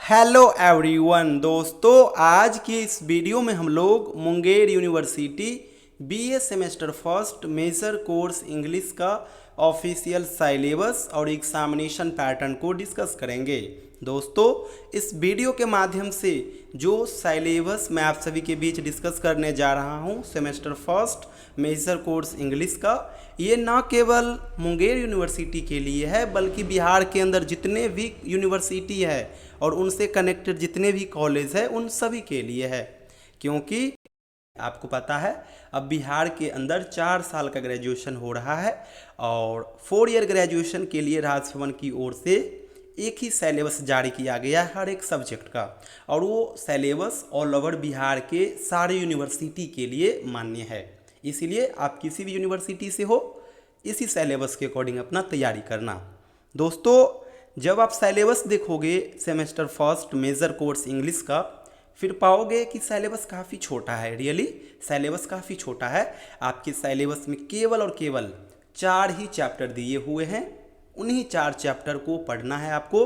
Hello everyone दोस्तों, आज की इस वीडियो में हम लोग Munger university BA semester first major course English का ऑफिशियल सिलेबस और एग्जामिनेशन पैटर्न को डिस्कस करेंगे। दोस्तों, इस वीडियो के माध्यम से जो सिलेबस मैं आप सभी के बीच डिस्कस करने जा रहा हूं semester first major course English का, ये ना केवल मुंगेर यूनिवर्सिटी के लिए है बल्कि बिहार के अंदर जितने भी यूनिवर्सिटी है और उनसे कनेक्टेड जितने भी कॉलेज है उन सभी के लिए है। क्योंकि आपको पता है अब बिहार के अंदर 4 साल का ग्रेजुएशन हो रहा है और 4 ईयर ग्रेजुएशन के लिए राजभवन की ओर से एक ही सिलेबस जारी किया गया है हर एक सब्जेक्ट का, और वो सिलेबस ऑल ओवर बिहार के सारे यूनिवर्सिटी के लिए मान्य है। इसीलिए आप किसी भी यूनिवर्सिटी से हो, इसी सिलेबस के अकॉर्डिंग अपना तैयारी करना। दोस्तों, जब आप सिलेबस देखोगे semester first major course English का, फिर पाओगे कि सिलेबस काफ़ी छोटा है। रियली सिलेबस काफ़ी छोटा है। आपके सिलेबस में केवल और केवल 4 ही चैप्टर दिए हुए हैं। उन्हीं 4 चैप्टर को पढ़ना है आपको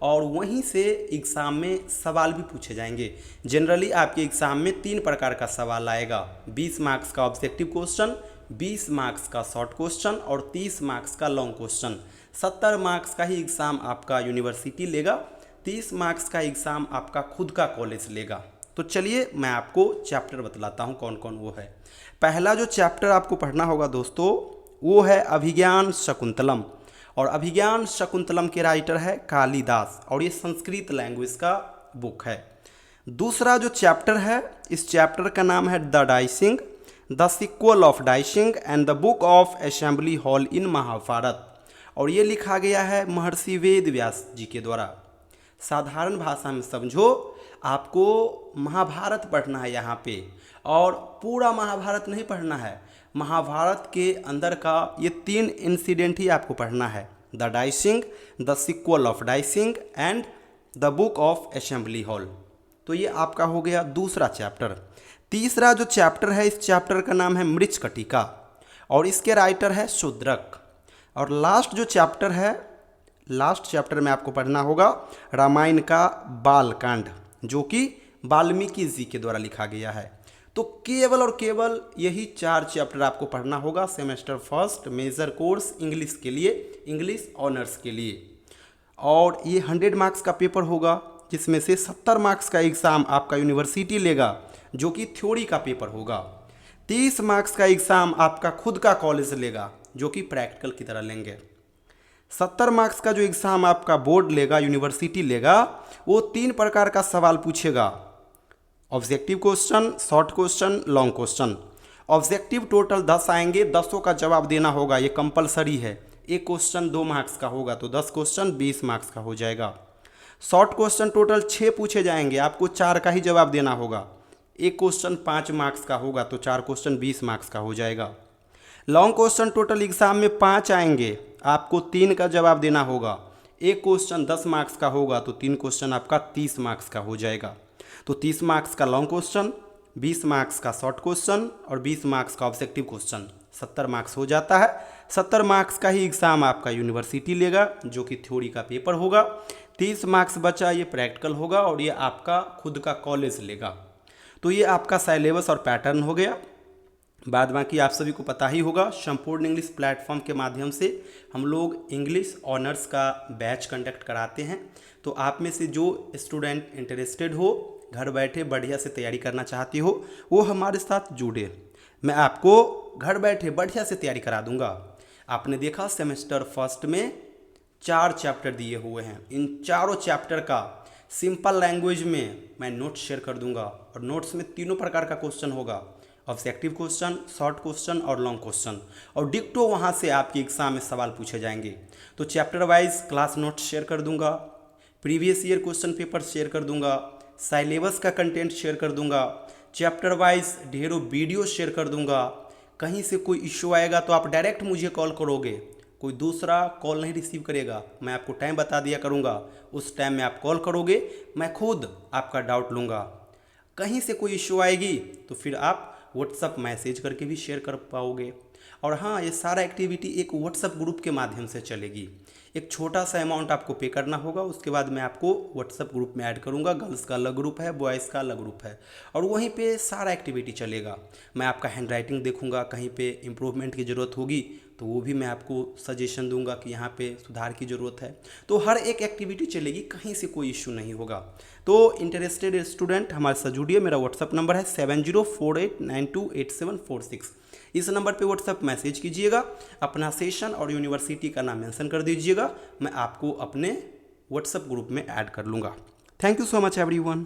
और वहीं से एग्ज़ाम में सवाल भी पूछे जाएंगे। जनरली आपके एग्ज़ाम में 3 प्रकार का सवाल आएगा। 20 मार्क्स का ऑब्जेक्टिव क्वेश्चन, 20 मार्क्स का शॉर्ट क्वेश्चन और 30 मार्क्स का लॉन्ग क्वेश्चन। 70 मार्क्स का ही एग्ज़ाम आपका यूनिवर्सिटी लेगा, 30 मार्क्स का एग्ज़ाम आपका खुद का कॉलेज लेगा। तो चलिए मैं आपको चैप्टर बतलाता हूँ कौन कौन वो है। पहला जो चैप्टर आपको पढ़ना होगा दोस्तों, वो है अभिज्ञान शकुंतलम, और अभिज्ञान शकुंतलम के राइटर है कालिदास, और ये संस्कृत लैंग्वेज का बुक है। दूसरा जो चैप्टर है, इस चैप्टर का नाम है the dicing, the sequel of dicing and the book of assembly hall in Mahabharata, और ये लिखा गया है महर्षि वेद व्यास जी के द्वारा। साधारण भाषा में समझो, आपको महाभारत पढ़ना है यहाँ पे, और पूरा महाभारत नहीं पढ़ना है। महाभारत के अंदर का ये 3 इंसिडेंट ही आपको पढ़ना है, the dicing, the sequel of dicing and the book of assembly hall. तो ये आपका हो गया दूसरा चैप्टर। तीसरा जो चैप्टर है, इस चैप्टर का नाम है मृच्छकटिका, और इसके राइटर है शूद्रक। और लास्ट जो चैप्टर है, लास्ट चैप्टर में आपको पढ़ना होगा रामायण का बालकांड, जो कि वाल्मीकि जी के द्वारा लिखा गया है। तो केवल और केवल यही 4 चैप्टर आपको पढ़ना होगा semester first major course English के लिए, इंग्लिश ऑनर्स के लिए। और ये 100 मार्क्स का पेपर होगा, जिसमें से 70 मार्क्स का एग्ज़ाम आपका यूनिवर्सिटी लेगा, जो कि थ्योरी का पेपर होगा। 30 मार्क्स का एग्ज़ाम आपका खुद का कॉलेज लेगा, जो कि प्रैक्टिकल की तरह लेंगे। 70 मार्क्स का जो एग्ज़ाम आपका बोर्ड लेगा, यूनिवर्सिटी लेगा, वो 3 प्रकार का सवाल पूछेगा, objective question, short question, long question. Objective total 10 आएंगे, 10 का जवाब देना होगा, ये कंपलसरी है। एक क्वेश्चन 2 मार्क्स का होगा तो 10 क्वेश्चन 20 मार्क्स का हो जाएगा। शॉर्ट क्वेश्चन टोटल 6 पूछे जाएंगे, आपको 4 का ही जवाब देना होगा। एक क्वेश्चन 5 मार्क्स का होगा तो 4 क्वेश्चन 20 मार्क्स का हो जाएगा। लॉन्ग क्वेश्चन टोटल एग्ज़ाम में 5 आएंगे, आपको 3 का जवाब देना होगा। एक क्वेश्चन 10 मार्क्स का होगा तो 3 क्वेश्चन आपका 30 मार्क्स का हो जाएगा। तो 30 मार्क्स का लॉन्ग क्वेश्चन, 20 मार्क्स का शॉर्ट क्वेश्चन और 20 मार्क्स का ऑब्जेक्टिव क्वेश्चन, 70 मार्क्स हो जाता है। 70 मार्क्स का ही एग्ज़ाम आपका यूनिवर्सिटी लेगा, जो कि थ्योरी का पेपर होगा। 30 मार्क्स बचा, ये प्रैक्टिकल होगा और ये आपका खुद का कॉलेज लेगा। तो ये आपका सिलेबस और पैटर्न हो गया। बाद बाकी आप सभी को पता ही होगा, संपूर्ण इंग्लिश प्लेटफॉर्म के माध्यम से हम लोग इंग्लिश ऑनर्स का बैच कंडक्ट कराते हैं। तो आप में से जो स्टूडेंट इंटरेस्टेड हो, घर बैठे बढ़िया से तैयारी करना चाहती हो, वो हमारे साथ जुड़े। मैं आपको घर बैठे बढ़िया से तैयारी करा दूंगा। आपने देखा सेमेस्टर फर्स्ट में 4 चैप्टर दिए हुए हैं। इन चारों चैप्टर का सिंपल लैंग्वेज में मैं नोट्स शेयर कर दूंगा, और नोट्स में 3 प्रकार का क्वेश्चन होगा, ऑब्जेक्टिव क्वेश्चन, शॉर्ट क्वेश्चन और लॉन्ग क्वेश्चन, और डिक्टो वहाँ से आपके एग्जाम में सवाल पूछे जाएंगे। तो chapter wise class notes share कर दूंगा, previous year question paper share कर दूंगा, सिलेबस का कंटेंट शेयर कर दूंगा, चैप्टर वाइज ढेरों वीडियो शेयर कर दूंगा। कहीं से कोई इश्यू आएगा तो आप डायरेक्ट मुझे कॉल करोगे, कोई दूसरा कॉल नहीं रिसीव करेगा। मैं आपको टाइम बता दिया करूँगा, उस टाइम में आप कॉल करोगे, मैं खुद आपका डाउट लूँगा। कहीं से कोई इश्यू आएगी तो फिर आप व्हाट्सअप मैसेज करके भी शेयर कर पाओगे। और हाँ, ये सारा एक्टिविटी एक व्हाट्सअप ग्रुप के माध्यम से चलेगी। एक छोटा सा अमाउंट आपको पे करना होगा। उसके बाद मैं आपको व्हाट्सएप ग्रुप में ऐड करूँगा। गर्ल्स का अलग ग्रुप है, बॉयज़ का अलग ग्रुप है, और वहीं पे सारा एक्टिविटी चलेगा। मैं आपका हैंड राइटिंग देखूँगा, कहीं पे इम्प्रूवमेंट की ज़रूरत होगी तो वो भी मैं आपको सजेशन दूंगा कि यहाँ पे सुधार की ज़रूरत है। तो हर एक एक्टिविटी चलेगी, कहीं से कोई इश्यू नहीं होगा। तो इंटरेस्टेड स्टूडेंट हमारे साथ जुड़िए। मेरा व्हाट्सअप नंबर है 7048928746। इस नंबर पे व्हाट्सअप मैसेज कीजिएगा, अपना सेशन और यूनिवर्सिटी का नाम मेंशन कर दीजिएगा। मैं आपको अपने व्हाट्सएप ग्रुप में ऐड कर लूँगा। Thank you so much everyone.